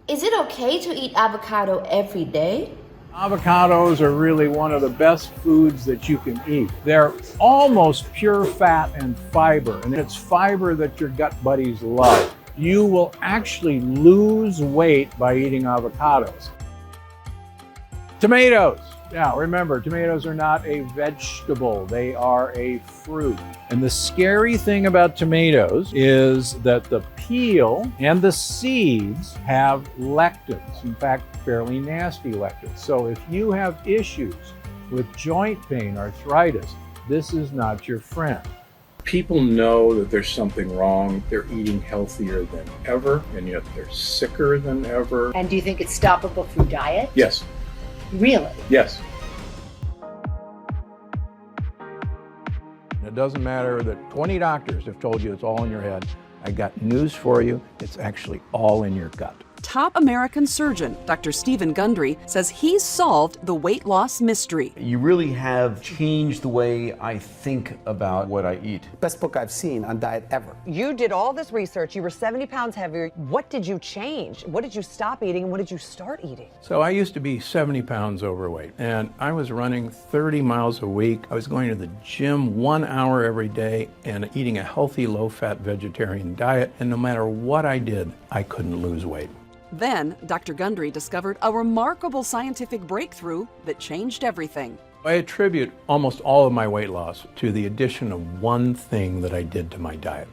Is it okay to eat avocado every day? Avocados are really one of the best foods that you can eat. They're almost pure fat and fiber, and it's fiber that your gut buddies love. You will actually lose weight by eating avocados. Tomatoes. Now, remember, tomatoes are not a vegetable. They are a fruit. And the scary thing about tomatoes is that the peel and the seeds have lectins. In fact, fairly nasty lectins. So if you have issues with joint pain, arthritis, this is not your friend. People know that there's something wrong. They're eating healthier than ever, and yet they're sicker than ever. And do you think it's stoppable through diet? Yes. Really? Yes. It doesn't matter that 20 doctors have told you it's all in your head. I got news for you. It's actually all in your gut. Top American surgeon Dr. Stephen Gundry says he's solved the weight loss mystery. You really have changed the way I think about what I eat. Best book I've seen on diet ever. You did all this research. You were 70 pounds heavier. What did you change? What did you stop eating and what did you start eating? So I used to be 70 pounds overweight, and I was running 30 miles a week. I was going to the gym 1 hour every day and eating a healthy, low-fat vegetarian diet. And no matter what I did, I couldn't lose weight. Then, Dr. Gundry discovered a remarkable scientific breakthrough that changed everything. I attribute almost all of my weight loss to the addition of one thing that I did to my diet.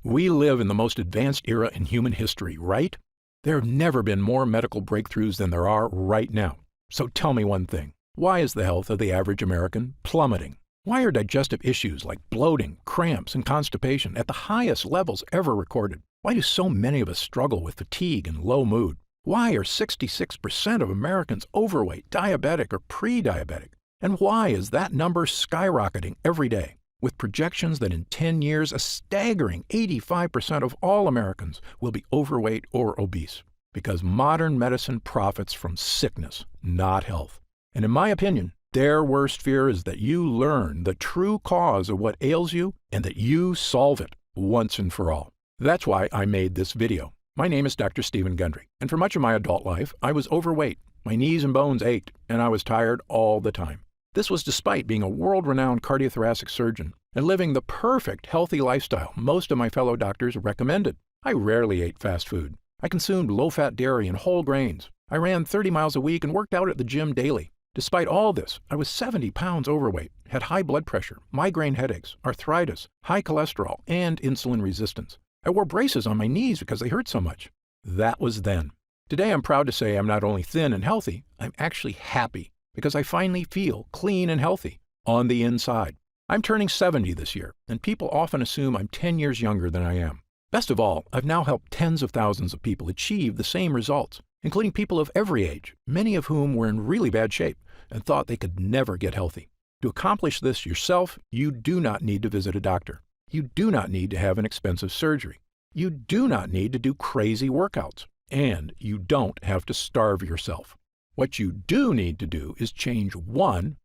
We live in the most advanced era in human history, right? There have never been more medical breakthroughs than there are right now. So tell me one thing. Why is the health of the average American plummeting? Why are digestive issues like bloating, cramps, and constipation at the highest levels ever recorded? Why do so many of us struggle with fatigue and low mood? Why are 66% of Americans overweight, diabetic, or pre-diabetic? And why is that number skyrocketing every day, with projections that in 10 years a staggering 85% of all Americans will be overweight or obese? Because modern medicine profits from sickness, not health. And in my opinion, their worst fear is that you learn the true cause of what ails you and that you solve it once and for all. That's why I made this video. My name is Dr. Stephen Gundry, and for much of my adult life, I was overweight. My knees and bones ached, and I was tired all the time. This was despite being a world-renowned cardiothoracic surgeon and living the perfect healthy lifestyle most of my fellow doctors recommended. I rarely ate fast food. I consumed low-fat dairy and whole grains. I ran 30 miles a week and worked out at the gym daily. Despite all this, I was 70 pounds overweight, had high blood pressure, migraine headaches, arthritis, high cholesterol, and insulin resistance. I wore braces on my knees because they hurt so much. That was then. Today I'm proud to say I'm not only thin and healthy, I'm actually happy because I finally feel clean and healthy on the inside. I'm turning 70 this year, and people often assume I'm 10 years younger than I am. Best of all, I've now helped tens of thousands of people achieve the same results, including people of every age, many of whom were in really bad shape and thought they could never get healthy. To accomplish this yourself, you do not need to visit a doctor. You do not need to have an expensive surgery. You do not need to do crazy workouts. And you don't have to starve yourself. What you do need to do is change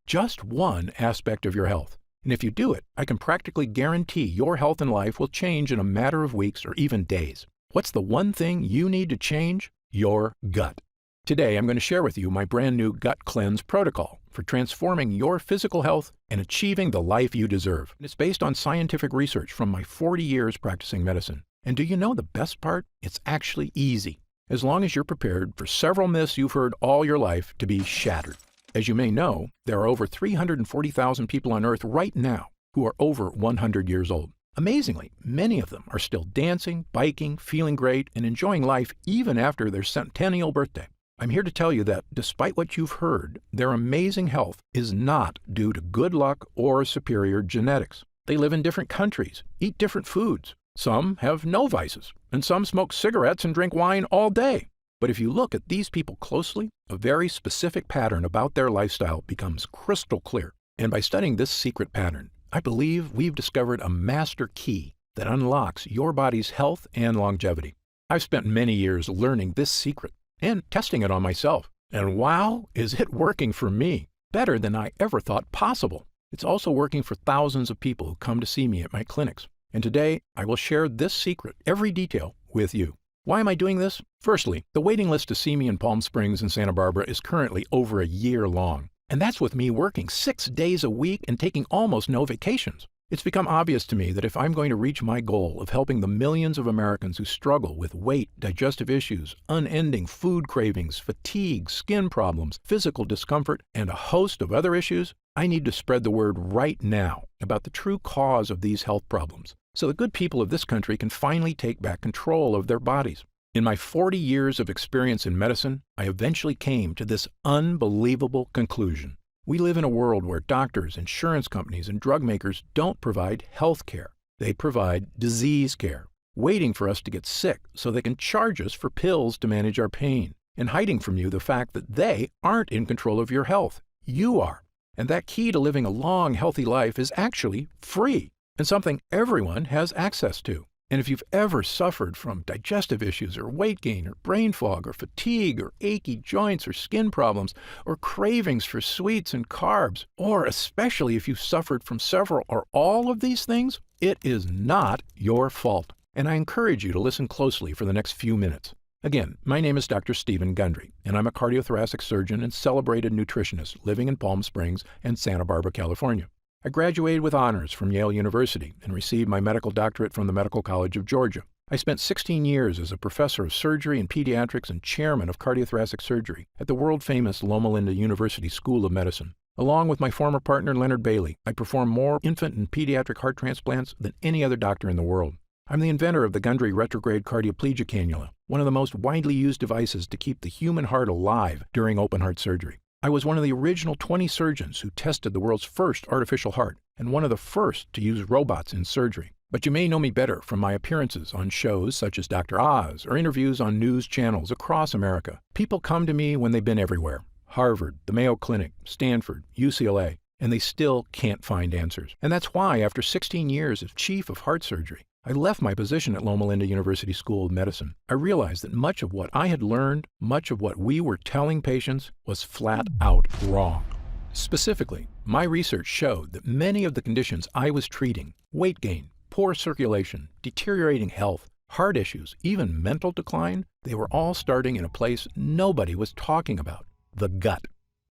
just one aspect of your health. And if you do it, I can practically guarantee your health and life will change in a matter of weeks or even days. What's the one thing you need to change? Your gut. Today, I'm going to share with you my brand new Gut Cleanse protocol for transforming your physical health and achieving the life you deserve. And it's based on scientific research from my 40 years practicing medicine. And do you know the best part? It's actually easy, as long as you're prepared for several myths you've heard all your life to be shattered. As you may know, there are over 340,000 people on Earth right now who are over 100 years old. Amazingly, many of them are still dancing, biking, feeling great, and enjoying life even after their centennial birthday. I'm here to tell you that, despite what you've heard, their amazing health is not due to good luck or superior genetics. They live in different countries, eat different foods. Some have no vices, and some smoke cigarettes and drink wine all day. But if you look at these people closely, a very specific pattern about their lifestyle becomes crystal clear. And by studying this secret pattern, I believe we've discovered a master key that unlocks your body's health and longevity. I've spent many years learning this secret and testing it on myself. And wow, is it working for me? Better than I ever thought possible. It's also working for thousands of people who come to see me at my clinics. And today, I will share this secret, every detail, with you. Why am I doing this? Firstly, the waiting list to see me in Palm Springs and Santa Barbara is currently over a year long. And that's with me working 6 days a week and taking almost no vacations. It's become obvious to me that if I'm going to reach my goal of helping the millions of Americans who struggle with weight, digestive issues, unending food cravings, fatigue, skin problems, physical discomfort, and a host of other issues, I need to spread the word right now about the true cause of these health problems, so the good people of this country can finally take back control of their bodies. In my 40 years of experience in medicine, I eventually came to this unbelievable conclusion. We live in a world where doctors, insurance companies, and drug makers don't provide health care. They provide disease care, waiting for us to get sick so they can charge us for pills to manage our pain, and hiding from you the fact that they aren't in control of your health. You are. And that key to living a long, healthy life is actually free, and something everyone has access to. And if you've ever suffered from digestive issues or weight gain or brain fog or fatigue or achy joints or skin problems or cravings for sweets and carbs, or especially if you've suffered from several or all of these things, it is not your fault. And I encourage you to listen closely for the next few minutes. Again, my name is Dr. Stephen Gundry, and I'm a cardiothoracic surgeon and celebrated nutritionist living in Palm Springs and Santa Barbara, California. I graduated with honors from Yale University and received my medical doctorate from the Medical College of Georgia. I spent 16 years as a professor of surgery and pediatrics and chairman of cardiothoracic surgery at the world-famous Loma Linda University School of Medicine. Along with my former partner Leonard Bailey, I perform more infant and pediatric heart transplants than any other doctor in the world. I'm the inventor of the Gundry retrograde cardioplegia cannula, one of the most widely used devices to keep the human heart alive during open heart surgery. I was one of the original 20 surgeons who tested the world's first artificial heart and one of the first to use robots in surgery. But you may know me better from my appearances on shows such as Dr. Oz or interviews on news channels across America. People come to me when they've been everywhere: Harvard, the Mayo Clinic, Stanford, UCLA, and they still can't find answers. And that's why, after 16 years as chief of heart surgery, I left my position at Loma Linda University School of Medicine. I realized that much of what I had learned, much of what we were telling patients, was flat out wrong. Specifically, my research showed that many of the conditions I was treating, weight gain, poor circulation, deteriorating health, heart issues, even mental decline, they were all starting in a place nobody was talking about: the gut.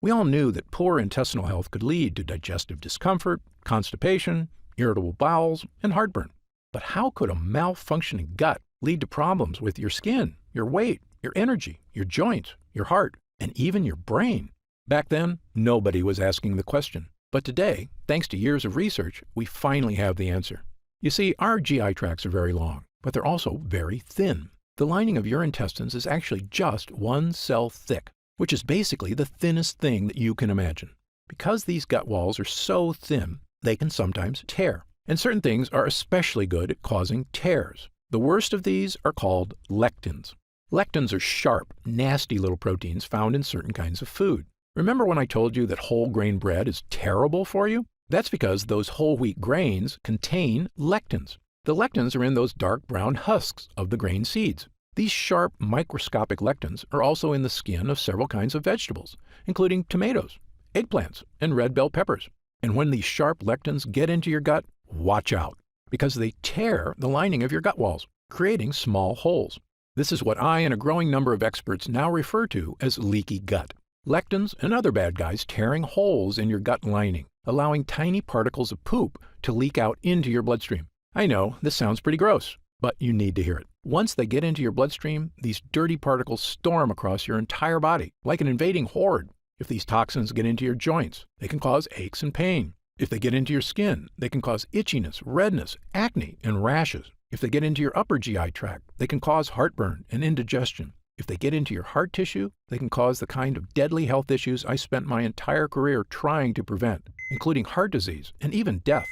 We all knew that poor intestinal health could lead to digestive discomfort, constipation, irritable bowels, and heartburn. But how could a malfunctioning gut lead to problems with your skin, your weight, your energy, your joints, your heart, and even your brain? Back then, nobody was asking the question. But today, thanks to years of research, we finally have the answer. You see, our GI tracts are very long, but they're also very thin. The lining of your intestines is actually just one cell thick, which is basically the thinnest thing that you can imagine. Because these gut walls are so thin, they can sometimes tear. And certain things are especially good at causing tears. The worst of these are called lectins. Lectins are sharp, nasty little proteins found in certain kinds of food. Remember when I told you that whole grain bread is terrible for you? That's because those whole wheat grains contain lectins. The lectins are in those dark brown husks of the grain seeds. These sharp, microscopic lectins are also in the skin of several kinds of vegetables, including tomatoes, eggplants, and red bell peppers. And when these sharp lectins get into your gut, watch out, because they tear the lining of your gut walls, creating small holes. This is what I and a growing number of experts now refer to as leaky gut. Lectins and other bad guys tearing holes in your gut lining, allowing tiny particles of poop to leak out into your bloodstream. I know, this sounds pretty gross, but you need to hear it. Once they get into your bloodstream, these dirty particles storm across your entire body, like an invading horde. If these toxins get into your joints, they can cause aches and pain. If they get into your skin, they can cause itchiness, redness, acne, and rashes. If they get into your upper GI tract, they can cause heartburn and indigestion. If they get into your heart tissue, they can cause the kind of deadly health issues I spent my entire career trying to prevent, including heart disease and even death.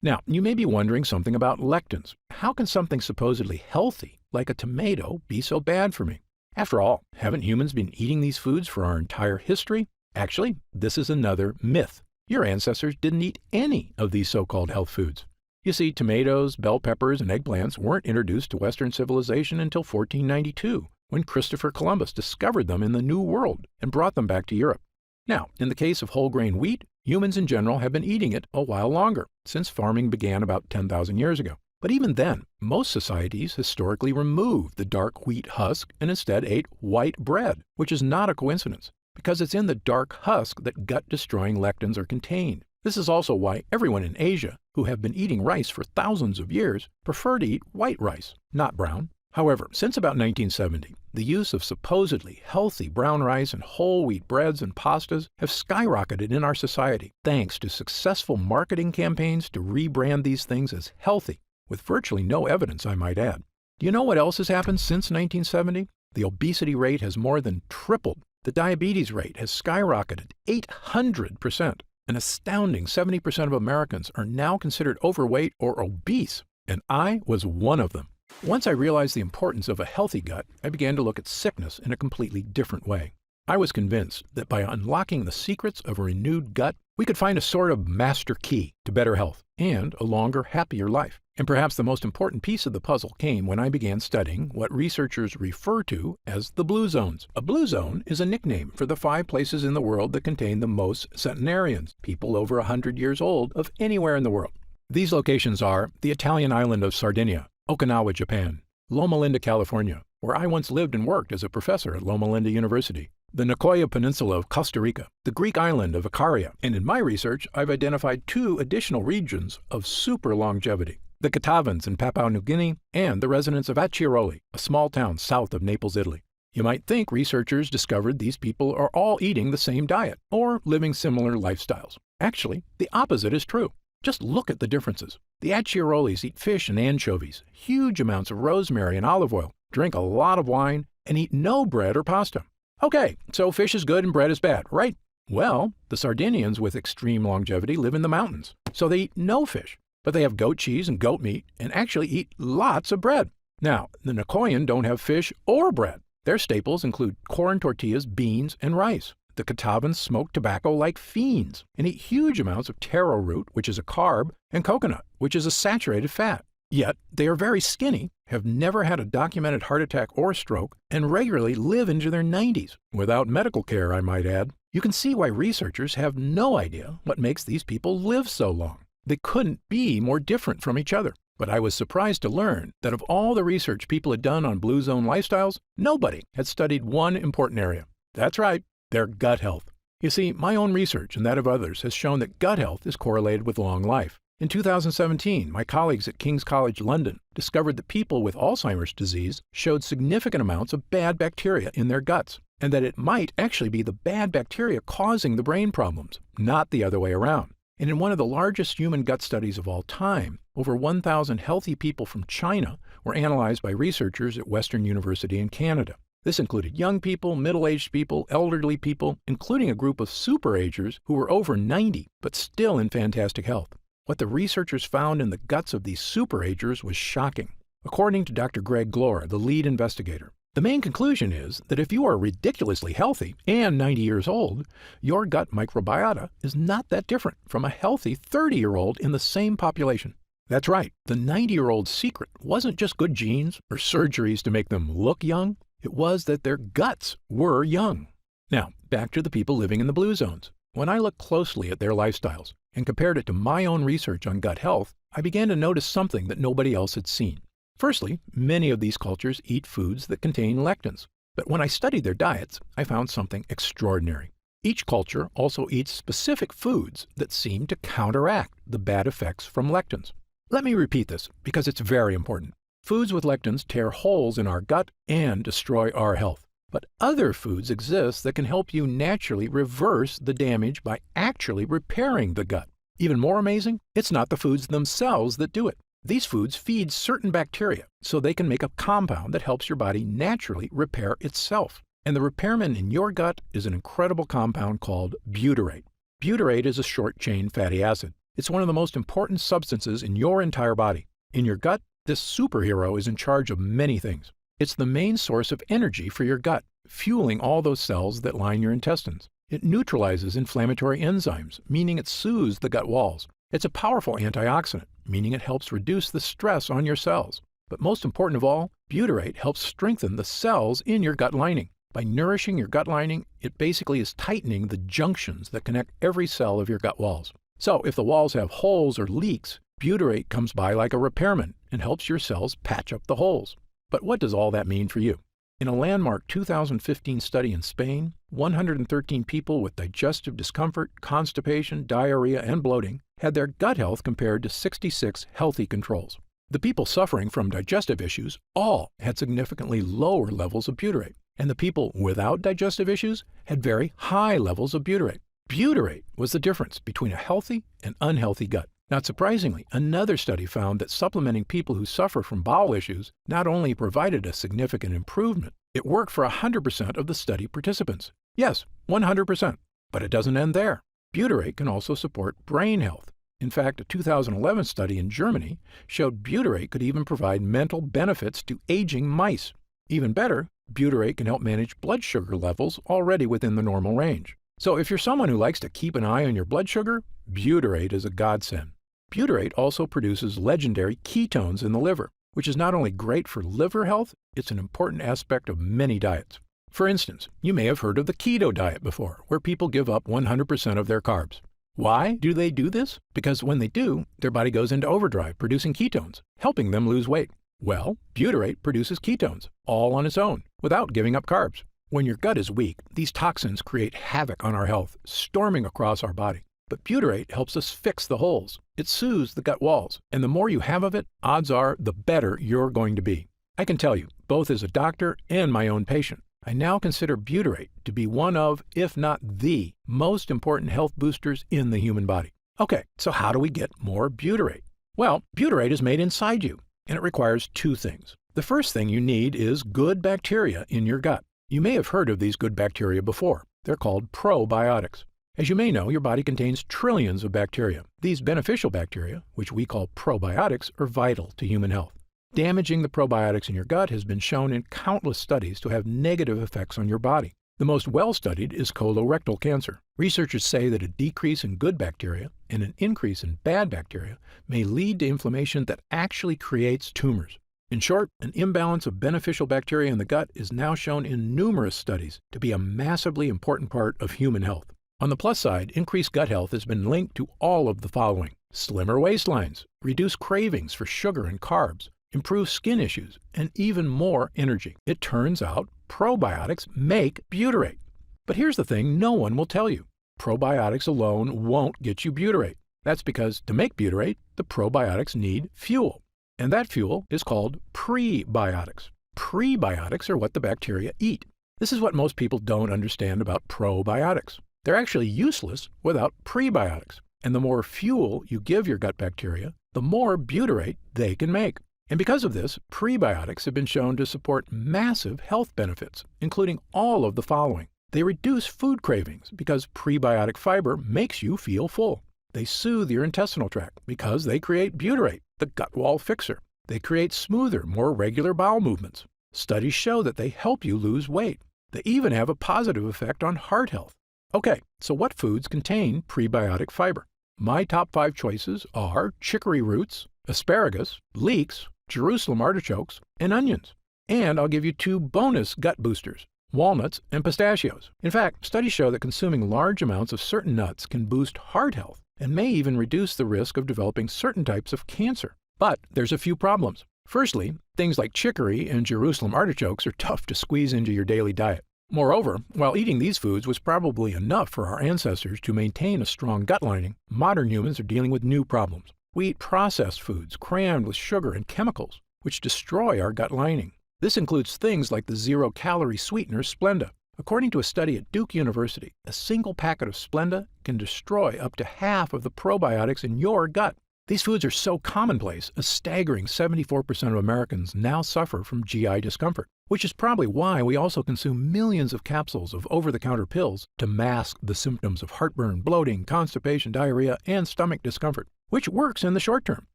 Now, you may be wondering something about lectins. How can something supposedly healthy, like a tomato, be so bad for me? After all, haven't humans been eating these foods for our entire history? Actually, this is another myth. Your ancestors didn't eat any of these so-called health foods. You see, tomatoes, bell peppers, and eggplants weren't introduced to Western civilization until 1492, when Christopher Columbus discovered them in the New World and brought them back to Europe. Now, in the case of whole grain wheat, humans in general have been eating it a while longer, since farming began about 10,000 years ago. But even then, most societies historically removed the dark wheat husk and instead ate white bread, which is not a coincidence, because it's in the dark husk that gut-destroying lectins are contained. This is also why everyone in Asia, who have been eating rice for thousands of years, prefer to eat white rice, not brown. However, since about 1970, the use of supposedly healthy brown rice and whole wheat breads and pastas have skyrocketed in our society thanks to successful marketing campaigns to rebrand these things as healthy, with virtually no evidence, I might add. Do you know what else has happened since 1970? The obesity rate has more than tripled. The diabetes rate has skyrocketed 800%. An astounding 70% of Americans are now considered overweight or obese, and I was one of them. Once I realized the importance of a healthy gut, I began to look at sickness in a completely different way. I was convinced that by unlocking the secrets of a renewed gut, we could find a sort of master key to better health and a longer, happier life. And perhaps the most important piece of the puzzle came when I began studying what researchers refer to as the blue zones. A blue zone is a nickname for the 5 places in the world that contain the most centenarians, people over 100 years old, of anywhere in the world. These locations are the Italian island of Sardinia, Okinawa, Japan, Loma Linda, California, where I once lived and worked as a professor at Loma Linda University, the Nicoya Peninsula of Costa Rica, the Greek island of Icaria, and in my research, I've identified 2 additional regions of super longevity, the Catavans in Papua New Guinea, and the residents of Acciaroli, a small town south of Naples, Italy. You might think researchers discovered these people are all eating the same diet or living similar lifestyles. Actually, the opposite is true. Just look at the differences. The Acciarolis eat fish and anchovies, huge amounts of rosemary and olive oil, drink a lot of wine, and eat no bread or pasta. Okay, so fish is good and bread is bad, right? Well, the Sardinians with extreme longevity live in the mountains, so they eat no fish. But they have goat cheese and goat meat and actually eat lots of bread. Now, the Nicoyan don't have fish or bread. Their staples include corn tortillas, beans, and rice. The Catavans smoke tobacco like fiends and eat huge amounts of taro root, which is a carb, and coconut, which is a saturated fat. Yet, they are very skinny, have never had a documented heart attack or stroke, and regularly live into their 90s, without medical care, I might add. You can see why researchers have no idea what makes these people live so long. They couldn't be more different from each other. But I was surprised to learn that of all the research people had done on blue zone lifestyles, nobody had studied one important area. That's right, their gut health. You see, my own research and that of others has shown that gut health is correlated with long life. In 2017, my colleagues at King's College London discovered that people with Alzheimer's disease showed significant amounts of bad bacteria in their guts, and that it might actually be the bad bacteria causing the brain problems, not the other way around. And in one of the largest human gut studies of all time, over 1,000 healthy people from China were analyzed by researchers at Western University in Canada. This included young people, middle-aged people, elderly people, including a group of super-agers who were over 90 but still in fantastic health. What the researchers found in the guts of these super-agers was shocking. According to Dr. Greg Glore, the lead investigator, the main conclusion is that if you are ridiculously healthy and 90 years old, your gut microbiota is not that different from a healthy 30-year-old in the same population. That's right, the 90-year-old's secret wasn't just good genes or surgeries to make them look young, it was that their guts were young. Now, back to the people living in the blue zones. When I looked closely at their lifestyles and compared it to my own research on gut health, I began to notice something that nobody else had seen. Firstly, many of these cultures eat foods that contain lectins. But when I studied their diets, I found something extraordinary. Each culture also eats specific foods that seem to counteract the bad effects from lectins. Let me repeat this because it's very important. Foods with lectins tear holes in our gut and destroy our health. But other foods exist that can help you naturally reverse the damage by actually repairing the gut. Even more amazing, it's not the foods themselves that do it. These foods feed certain bacteria so they can make a compound that helps your body naturally repair itself. And the repairman in your gut is an incredible compound called butyrate. Butyrate is a short-chain fatty acid. It's one of the most important substances in your entire body. In your gut, this superhero is in charge of many things. It's the main source of energy for your gut, fueling all those cells that line your intestines. It neutralizes inflammatory enzymes, meaning it soothes the gut walls. It's a powerful antioxidant, meaning it helps reduce the stress on your cells. But most important of all, butyrate helps strengthen the cells in your gut lining. By nourishing your gut lining, it basically is tightening the junctions that connect every cell of your gut walls. So if the walls have holes or leaks, Butyrate comes by like a repairman and helps your cells patch up the holes. But what does all that mean for you? In a landmark 2015 study in Spain, 113 people with digestive discomfort, constipation, diarrhea, and bloating had their gut health compared to 66 healthy controls. The people suffering from digestive issues all had significantly lower levels of butyrate, and the people without digestive issues had very high levels of butyrate. Butyrate was the difference between a healthy and unhealthy gut. Not surprisingly, another study found that supplementing people who suffer from bowel issues not only provided a significant improvement, it worked for 100% of the study participants. Yes, 100%. But it doesn't end there. Butyrate can also support brain health. In fact, a 2011 study in Germany showed butyrate could even provide mental benefits to aging mice. Even better, butyrate can help manage blood sugar levels already within the normal range. So if you're someone who likes to keep an eye on your blood sugar, butyrate is a godsend. Butyrate also produces legendary ketones in the liver, which is not only great for liver health, it's an important aspect of many diets. For instance, you may have heard of the keto diet before, where people give up 100% of their carbs. Why do they do this? Because when they do, their body goes into overdrive producing ketones, helping them lose weight. Well, butyrate produces ketones, all on its own, without giving up carbs. When your gut is weak, these toxins create havoc on our health, storming across our body. But butyrate helps us fix the holes. It soothes the gut walls, and the more you have of it, odds are the better you're going to be. I can tell you, both as a doctor and my own patient, I now consider butyrate to be one of, if not the, most important health boosters in the human body. Okay, so how do we get more butyrate? Well, butyrate is made inside you, and it requires two things. The first thing you need is good bacteria in your gut. You may have heard of these good bacteria before. They're called probiotics. As you may know, your body contains trillions of bacteria. These beneficial bacteria, which we call probiotics, are vital to human health. Damaging the probiotics in your gut has been shown in countless studies to have negative effects on your body. The most well-studied is colorectal cancer. Researchers say that a decrease in good bacteria and an increase in bad bacteria may lead to inflammation that actually creates tumors. In short, an imbalance of beneficial bacteria in the gut is now shown in numerous studies to be a massively important part of human health. On the plus side, increased gut health has been linked to all of the following: slimmer waistlines, reduced cravings for sugar and carbs, improved skin issues, and even more energy. It turns out probiotics make butyrate. But here's the thing no one will tell you. Probiotics alone won't get you butyrate. That's because to make butyrate, the probiotics need fuel. And that fuel is called prebiotics. Prebiotics are what the bacteria eat. This is what most people don't understand about probiotics. They're actually useless without prebiotics. And the more fuel you give your gut bacteria, the more butyrate they can make. And because of this, prebiotics have been shown to support massive health benefits, including all of the following. They reduce food cravings because prebiotic fiber makes you feel full. They soothe your intestinal tract because they create butyrate, the gut wall fixer. They create smoother, more regular bowel movements. Studies show that they help you lose weight. They even have a positive effect on heart health. Okay, so what foods contain prebiotic fiber? My top 5 choices are chicory roots, asparagus, leeks, Jerusalem artichokes, and onions. And I'll give you 2 bonus gut boosters: walnuts and pistachios. In fact, studies show that consuming large amounts of certain nuts can boost heart health and may even reduce the risk of developing certain types of cancer. But there's a few problems. Firstly, things like chicory and Jerusalem artichokes are tough to squeeze into your daily diet. Moreover, while eating these foods was probably enough for our ancestors to maintain a strong gut lining, modern humans are dealing with new problems. We eat processed foods crammed with sugar and chemicals, which destroy our gut lining. This includes things like the zero-calorie sweetener Splenda. According to a study at Duke University, a single packet of Splenda can destroy up to half of the probiotics in your gut. These foods are so commonplace, a staggering 74% of Americans now suffer from GI discomfort, which is probably why we also consume millions of capsules of over-the-counter pills to mask the symptoms of heartburn, bloating, constipation, diarrhea, and stomach discomfort, which works in the short term.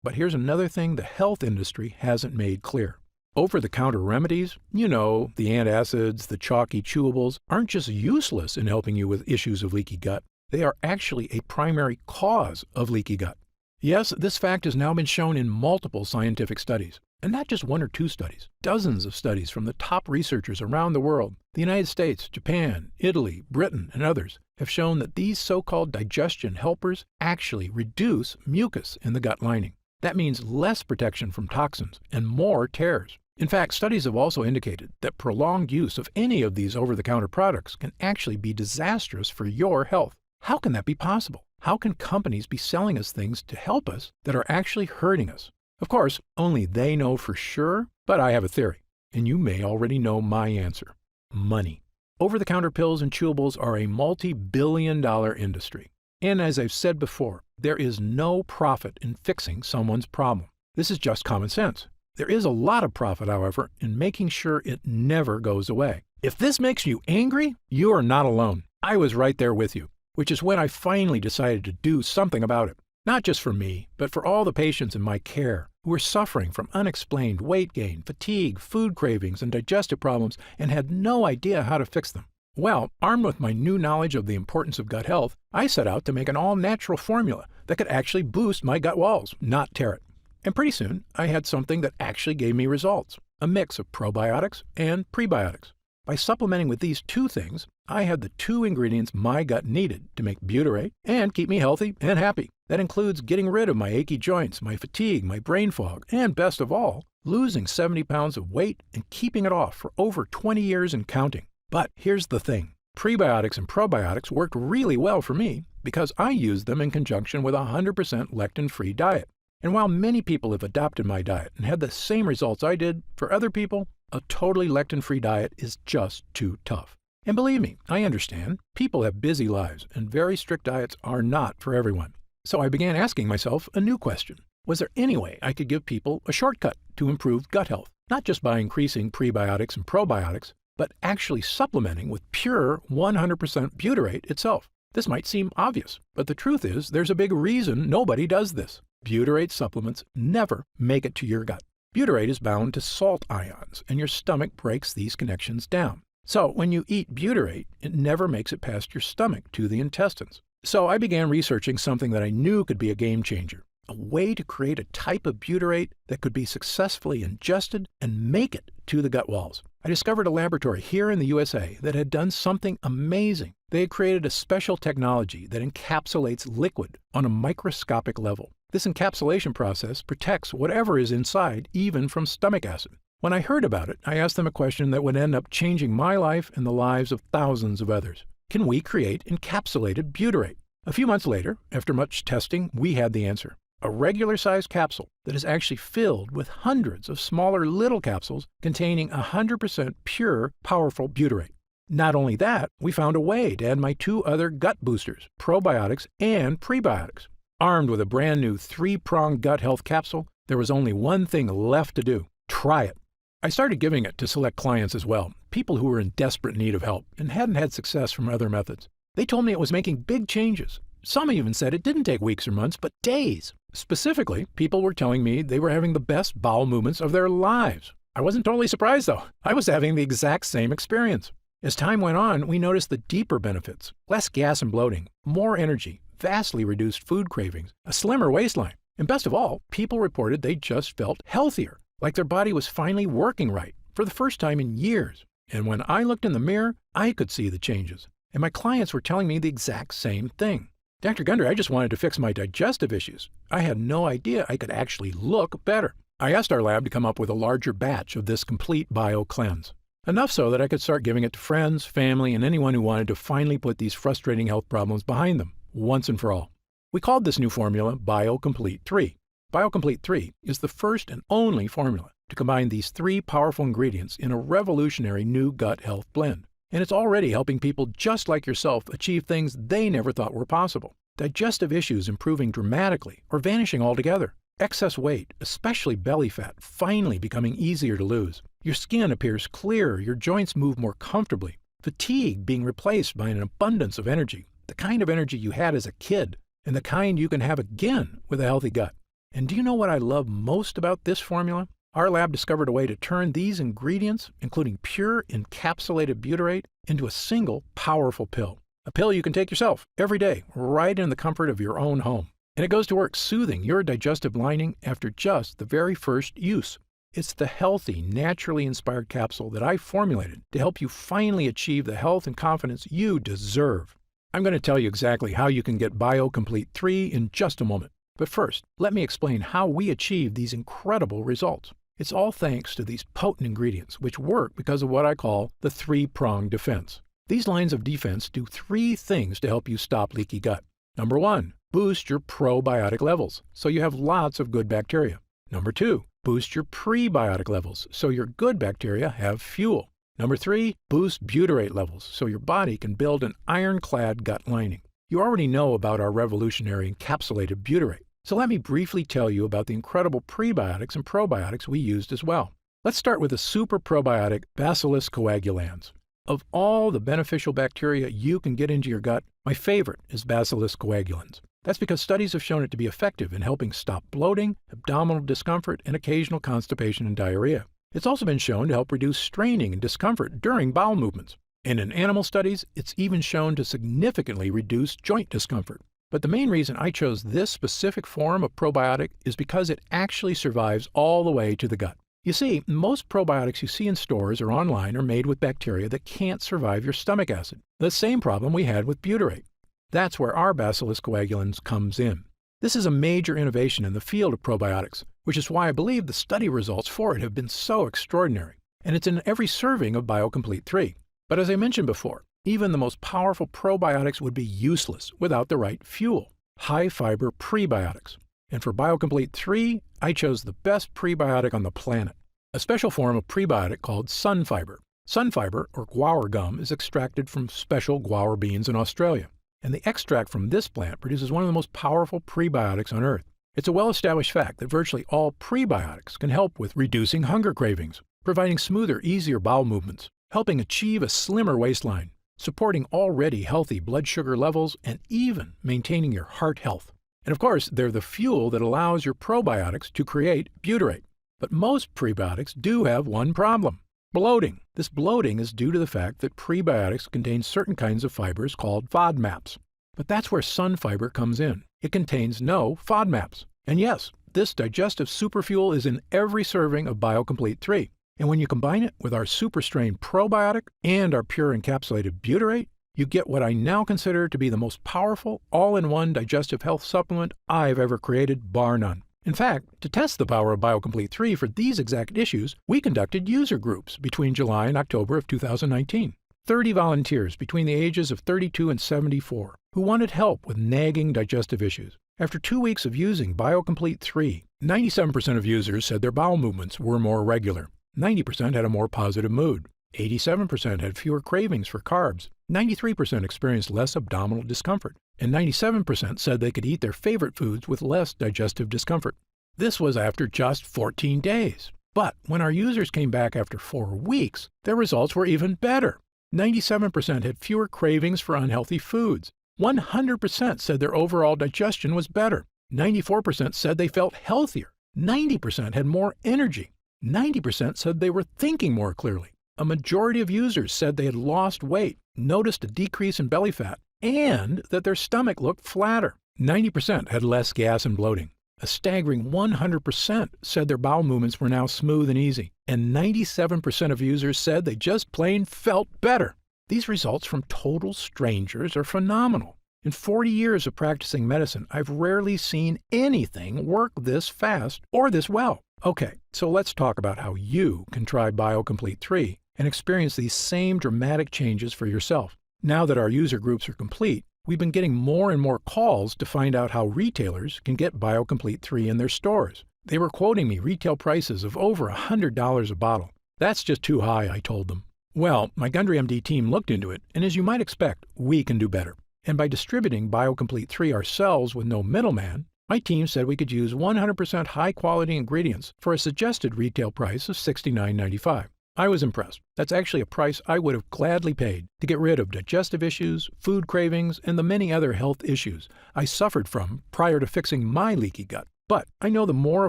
But here's another thing the health industry hasn't made clear. Over-the-counter remedies, the antacids, the chalky chewables, aren't just useless in helping you with issues of leaky gut. They are actually a primary cause of leaky gut. Yes, this fact has now been shown in multiple scientific studies. And not just one or two studies, dozens of studies from the top researchers around the world, the United States, Japan, Italy, Britain, and others, have shown that these so-called digestion helpers actually reduce mucus in the gut lining. That means less protection from toxins and more tears. In fact, studies have also indicated that prolonged use of any of these over-the-counter products can actually be disastrous for your health. How can that be possible? How can companies be selling us things to help us that are actually hurting us? Of course, only they know for sure, but I have a theory, and you may already know my answer. Money. Over-the-counter pills and chewables are a multi-billion-dollar industry. And as I've said before, there is no profit in fixing someone's problem. This is just common sense. There is a lot of profit, however, in making sure it never goes away. If this makes you angry, you are not alone. I was right there with you, which is when I finally decided to do something about it. Not just for me, but for all the patients in my care who were suffering from unexplained weight gain, fatigue, food cravings, and digestive problems and had no idea how to fix them. Well, armed with my new knowledge of the importance of gut health, I set out to make an all-natural formula that could actually boost my gut walls, not tear it. And pretty soon, I had something that actually gave me results, a mix of probiotics and prebiotics. By supplementing with these two things, I had the two ingredients my gut needed to make butyrate and keep me healthy and happy. That includes getting rid of my achy joints, my fatigue, my brain fog, and best of all, losing 70 pounds of weight and keeping it off for over 20 years and counting. But here's the thing. Prebiotics and probiotics worked really well for me because I used them in conjunction with a 100% lectin-free diet. And while many people have adopted my diet and had the same results I did, for other people, a totally lectin-free diet is just too tough. And believe me, I understand. People have busy lives, and very strict diets are not for everyone. So I began asking myself a new question. Was there any way I could give people a shortcut to improve gut health? Not just by increasing prebiotics and probiotics, but actually supplementing with pure 100% butyrate itself. This might seem obvious, but the truth is there's a big reason nobody does this. Butyrate supplements never make it to your gut. Butyrate is bound to salt ions, and your stomach breaks these connections down. So when you eat butyrate, it never makes it past your stomach to the intestines. So I began researching something that I knew could be a game changer, a way to create a type of butyrate that could be successfully ingested and make it to the gut walls. I discovered a laboratory here in the USA that had done something amazing. They had created a special technology that encapsulates liquid on a microscopic level. This encapsulation process protects whatever is inside, even from stomach acid. When I heard about it, I asked them a question that would end up changing my life and the lives of thousands of others. Can we create encapsulated butyrate? A few months later, after much testing, we had the answer. A regular-sized capsule that is actually filled with hundreds of smaller little capsules containing 100% pure, powerful butyrate. Not only that, we found a way to add my two other gut boosters, probiotics and prebiotics. Armed with a brand new 3-pronged gut health capsule, there was only one thing left to do. Try it. I started giving it to select clients as well, people who were in desperate need of help and hadn't had success from other methods. They told me it was making big changes. Some even said it didn't take weeks or months, but days. Specifically, people were telling me they were having the best bowel movements of their lives. I wasn't totally surprised, though. I was having the exact same experience. As time went on, we noticed the deeper benefits: less gas and bloating, more energy, vastly reduced food cravings, a slimmer waistline. And best of all, people reported they just felt healthier, like their body was finally working right for the first time in years. And when I looked in the mirror, I could see the changes. And my clients were telling me the exact same thing. Dr. Gundry, I just wanted to fix my digestive issues. I had no idea I could actually look better. I asked our lab to come up with a larger batch of this complete bio cleanse. Enough so that I could start giving it to friends, family, and anyone who wanted to finally put these frustrating health problems behind them, once and for all. We called this new formula BioComplete 3. BioComplete 3 is the first and only formula to combine these 3 powerful ingredients in a revolutionary new gut health blend. And it's already helping people just like yourself achieve things they never thought were possible. Digestive issues improving dramatically or vanishing altogether. Excess weight, especially belly fat, finally becoming easier to lose. Your skin appears clearer, your joints move more comfortably. Fatigue being replaced by an abundance of energy, the kind of energy you had as a kid, and the kind you can have again with a healthy gut. And do you know what I love most about this formula? Our lab discovered a way to turn these ingredients, including pure encapsulated butyrate, into a single powerful pill. A pill you can take yourself every day, right in the comfort of your own home. And it goes to work soothing your digestive lining after just the very first use. It's the healthy, naturally inspired capsule that I formulated to help you finally achieve the health and confidence you deserve. I'm going to tell you exactly how you can get BioComplete 3 in just a moment. But first, let me explain how we achieve these incredible results. It's all thanks to these potent ingredients, which work because of what I call the three-pronged defense. These lines of defense do three things to help you stop leaky gut. Number 1, boost your probiotic levels, so you have lots of good bacteria. Number 2, boost your prebiotic levels, so your good bacteria have fuel. Number 3, boost butyrate levels, so your body can build an ironclad gut lining. You already know about our revolutionary encapsulated butyrate, so let me briefly tell you about the incredible prebiotics and probiotics we used as well. Let's start with the super probiotic Bacillus coagulans. Of all the beneficial bacteria you can get into your gut, my favorite is Bacillus coagulans. That's because studies have shown it to be effective in helping stop bloating, abdominal discomfort, and occasional constipation and diarrhea. It's also been shown to help reduce straining and discomfort during bowel movements. And in animal studies, it's even shown to significantly reduce joint discomfort. But the main reason I chose this specific form of probiotic is because it actually survives all the way to the gut. You see, most probiotics you see in stores or online are made with bacteria that can't survive your stomach acid, the same problem we had with butyrate. That's where our Bacillus coagulans comes in. This is a major innovation in the field of probiotics, which is why I believe the study results for it have been so extraordinary. And it's in every serving of BioComplete 3. But as I mentioned before, even the most powerful probiotics would be useless without the right fuel, high-fiber prebiotics. And for BioComplete 3, I chose the best prebiotic on the planet, a special form of prebiotic called sunfiber. Sunfiber, or guar gum, is extracted from special guar beans in Australia. And the extract from this plant produces one of the most powerful prebiotics on Earth. It's a well-established fact that virtually all prebiotics can help with reducing hunger cravings, providing smoother, easier bowel movements, helping achieve a slimmer waistline, supporting already healthy blood sugar levels, and even maintaining your heart health. And of course, they're the fuel that allows your probiotics to create butyrate. But most prebiotics do have one problem: bloating. This bloating is due to the fact that prebiotics contain certain kinds of fibers called FODMAPs. But that's where sunfiber comes in. It contains no FODMAPs. And yes, this digestive superfuel is in every serving of BioComplete 3. And when you combine it with our super strain probiotic and our pure encapsulated butyrate, you get what I now consider to be the most powerful all-in-one digestive health supplement I've ever created, bar none. In fact, to test the power of BioComplete 3 for these exact issues, we conducted user groups between July and October of 2019. 30 volunteers between the ages of 32 and 74 who wanted help with nagging digestive issues. After 2 weeks of using BioComplete 3, 97% of users said their bowel movements were more regular. 90% had a more positive mood. 87% had fewer cravings for carbs. 93% experienced less abdominal discomfort. And 97% said they could eat their favorite foods with less digestive discomfort. This was after just 14 days. But when our users came back after 4 weeks, their results were even better. 97% had fewer cravings for unhealthy foods. 100% said their overall digestion was better. 94% said they felt healthier. 90% had more energy. 90% said they were thinking more clearly. A majority of users said they had lost weight, noticed a decrease in belly fat, and that their stomach looked flatter. 90% had less gas and bloating. A staggering 100% said their bowel movements were now smooth and easy. And 97% of users said they just plain felt better. These results from total strangers are phenomenal. In 40 years of practicing medicine, I've rarely seen anything work this fast or this well. Okay, so let's talk about how you can try BioComplete 3 and experience these same dramatic changes for yourself. Now that our user groups are complete, we've been getting more and more calls to find out how retailers can get BioComplete 3 in their stores. They were quoting me retail prices of over $100 a bottle. That's just too high, I told them. Well, my Gundry MD team looked into it, and as you might expect, we can do better. And by distributing BioComplete 3 ourselves with no middleman, my team said we could use 100% high-quality ingredients for a suggested retail price of $69.95. I was impressed. That's actually a price I would have gladly paid to get rid of digestive issues, food cravings, and the many other health issues I suffered from prior to fixing my leaky gut. But I know the more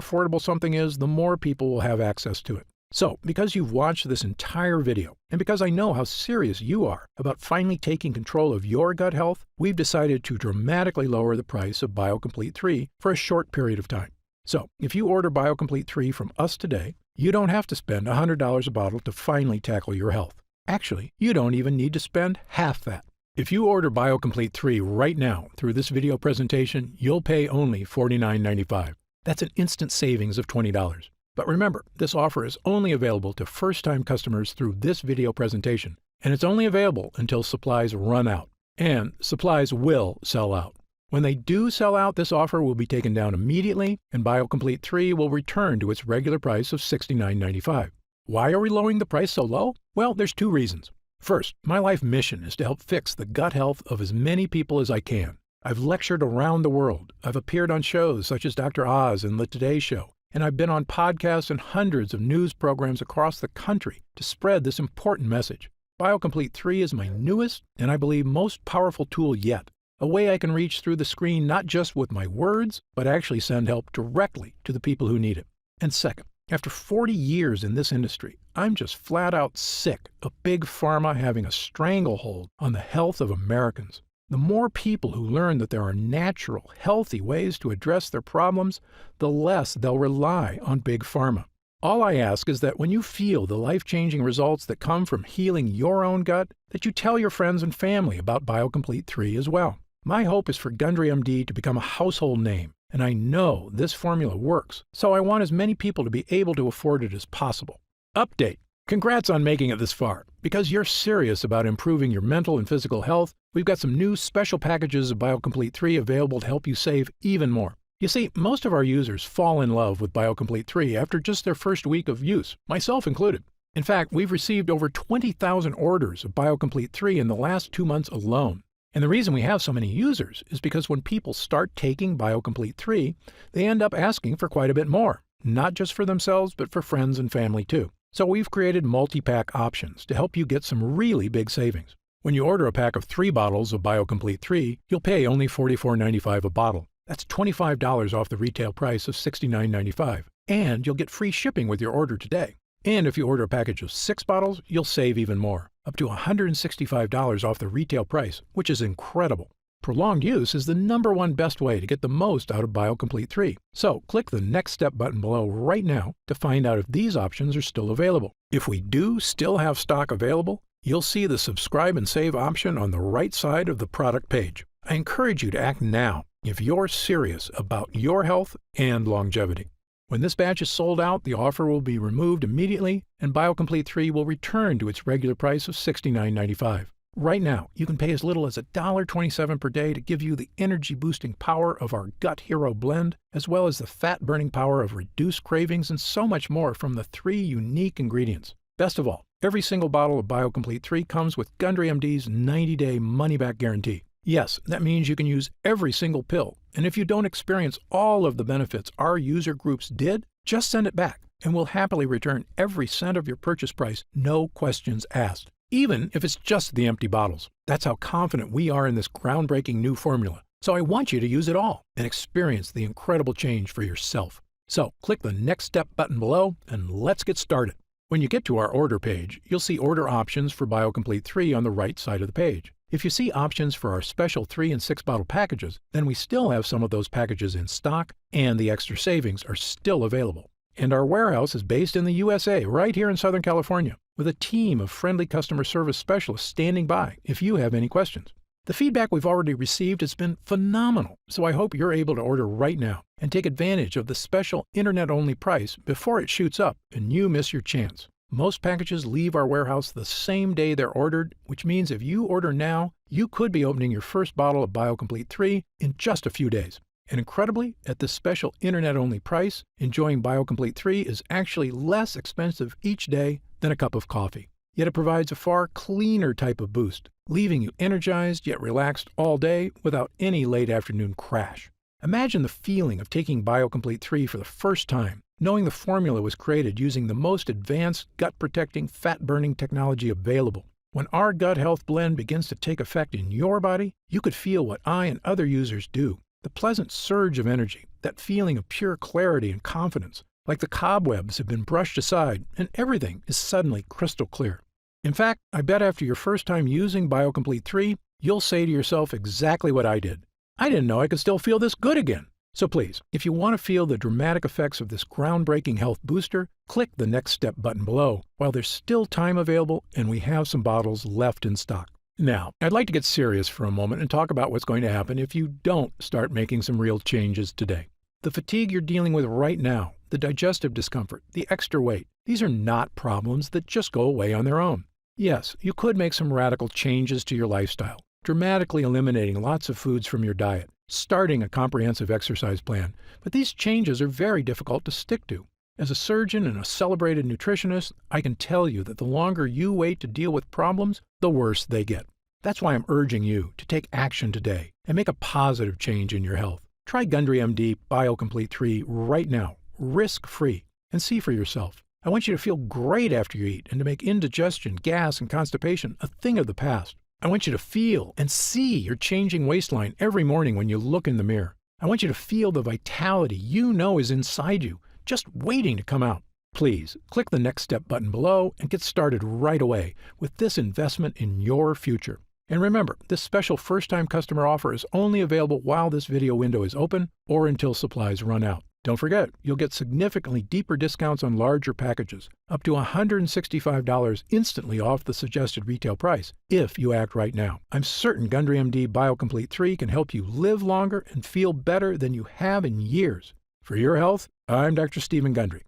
affordable something is, the more people will have access to it. So, because you've watched this entire video, and because I know how serious you are about finally taking control of your gut health, we've decided to dramatically lower the price of BioComplete 3 for a short period of time. So, if you order BioComplete 3 from us today, You don't have to spend $100 a bottle to finally tackle your health. Actually, you don't even need to spend half that. If you order BioComplete 3 right now through this video presentation, you'll pay only $49.95. That's an instant savings of $20. But remember, this offer is only available to first-time customers through this video presentation, and it's only available until supplies run out. And supplies will sell out. When they do sell out, this offer will be taken down immediately, and BioComplete 3 will return to its regular price of $69.95. Why are we lowering the price so low? Well, there's two reasons. First, my life mission is to help fix the gut health of as many people as I can. I've lectured around the world. I've appeared on shows such as Dr. Oz and The Today Show, and I've been on podcasts and hundreds of news programs across the country to spread this important message. BioComplete 3 is my newest and I believe most powerful tool yet, a way I can reach through the screen not just with my words, but actually send help directly to the people who need it. And second, after 40 years in this industry, I'm just flat out sick of Big Pharma having a stranglehold on the health of Americans. The more people who learn that there are natural, healthy ways to address their problems, the less they'll rely on Big Pharma. All I ask is that when you feel the life-changing results that come from healing your own gut, that you tell your friends and family about BioComplete 3 as well. My hope is for Gundry MD to become a household name, and I know this formula works, so I want as many people to be able to afford it as possible. Update. Congrats on making it this far. Because you're serious about improving your mental and physical health, we've got some new special packages of BioComplete 3 available to help you save even more. You see, most of our users fall in love with BioComplete 3 after just their first week of use, myself included. In fact, we've received over 20,000 orders of BioComplete 3 in the last 2 months alone. And the reason we have so many users is because when people start taking BioComplete 3, they end up asking for quite a bit more, not just for themselves, but for friends and family too. So we've created multi-pack options to help you get some really big savings. When you order a pack of 3 bottles of BioComplete 3, you'll pay only $44.95 a bottle. That's $25 off the retail price of $69.95. And you'll get free shipping with your order today. And if you order a package of 6 bottles, you'll save even more, up to $165 off the retail price, which is incredible. Prolonged use is the #1 best way to get the most out of BioComplete 3. So click the Next Step button below right now to find out if these options are still available. If we do still have stock available, you'll see the subscribe and save option on the right side of the product page. I encourage you to act now if you're serious about your health and longevity. When this batch is sold out, the offer will be removed immediately and BioComplete 3 will return to its regular price of $69.95. Right now, you can pay as little as $1.27 per day to give you the energy-boosting power of our Gut Hero blend, as well as the fat-burning power of reduced cravings and so much more from the 3 unique ingredients. Best of all, every single bottle of BioComplete 3 comes with Gundry MD's 90-day money-back guarantee. Yes, that means you can use every single pill, and if you don't experience all of the benefits our user groups did, just send it back, and we'll happily return every cent of your purchase price, no questions asked. Even if it's just the empty bottles. That's how confident we are in this groundbreaking new formula. So I want you to use it all and experience the incredible change for yourself. So click the Next Step button below and let's get started. When you get to our order page, you'll see order options for BioComplete 3 on the right side of the page. If you see options for our special 3 and 6 bottle packages, then we still have some of those packages in stock and the extra savings are still available. And our warehouse is based in the USA, right here in Southern California, with a team of friendly customer service specialists standing by if you have any questions. The feedback we've already received has been phenomenal, so I hope you're able to order right now and take advantage of the special internet-only price before it shoots up and you miss your chance. Most packages leave our warehouse the same day they're ordered, which means if you order now, you could be opening your first bottle of BioComplete 3 in just a few days. And incredibly, at this special internet-only price, enjoying BioComplete 3 is actually less expensive each day than a cup of coffee. Yet it provides a far cleaner type of boost, leaving you energized yet relaxed all day without any late afternoon crash. Imagine the feeling of taking BioComplete 3 for the first time, knowing the formula was created using the most advanced gut-protecting, fat-burning technology available. When our gut health blend begins to take effect in your body, you could feel what I and other users do. The pleasant surge of energy, that feeling of pure clarity and confidence, like the cobwebs have been brushed aside and everything is suddenly crystal clear. In fact, I bet after your first time using BioComplete 3, you'll say to yourself exactly what I did. I didn't know I could still feel this good again. So please, if you want to feel the dramatic effects of this groundbreaking health booster, click the Next Step button below while there's still time available and we have some bottles left in stock. Now, I'd like to get serious for a moment and talk about what's going to happen if you don't start making some real changes today. The fatigue you're dealing with right now, the digestive discomfort, the extra weight, these are not problems that just go away on their own. Yes, you could make some radical changes to your lifestyle, dramatically eliminating lots of foods from your diet, starting a comprehensive exercise plan, but these changes are very difficult to stick to. As a surgeon and a celebrated nutritionist, I can tell you that the longer you wait to deal with problems, the worse they get. That's why I'm urging you to take action today and make a positive change in your health. Try Gundry MD BioComplete 3 right now, risk-free, and see for yourself. I want you to feel great after you eat and to make indigestion, gas, and constipation a thing of the past. I want you to feel and see your changing waistline every morning when you look in the mirror. I want you to feel the vitality you know is inside you, just waiting to come out. Please, click the Next Step button below and get started right away with this investment in your future. And remember, this special first-time customer offer is only available while this video window is open or until supplies run out. Don't forget, you'll get significantly deeper discounts on larger packages, up to $165 instantly off the suggested retail price, if you act right now. I'm certain Gundry MD BioComplete 3 can help you live longer and feel better than you have in years. For your health, I'm Dr. Stephen Gundry.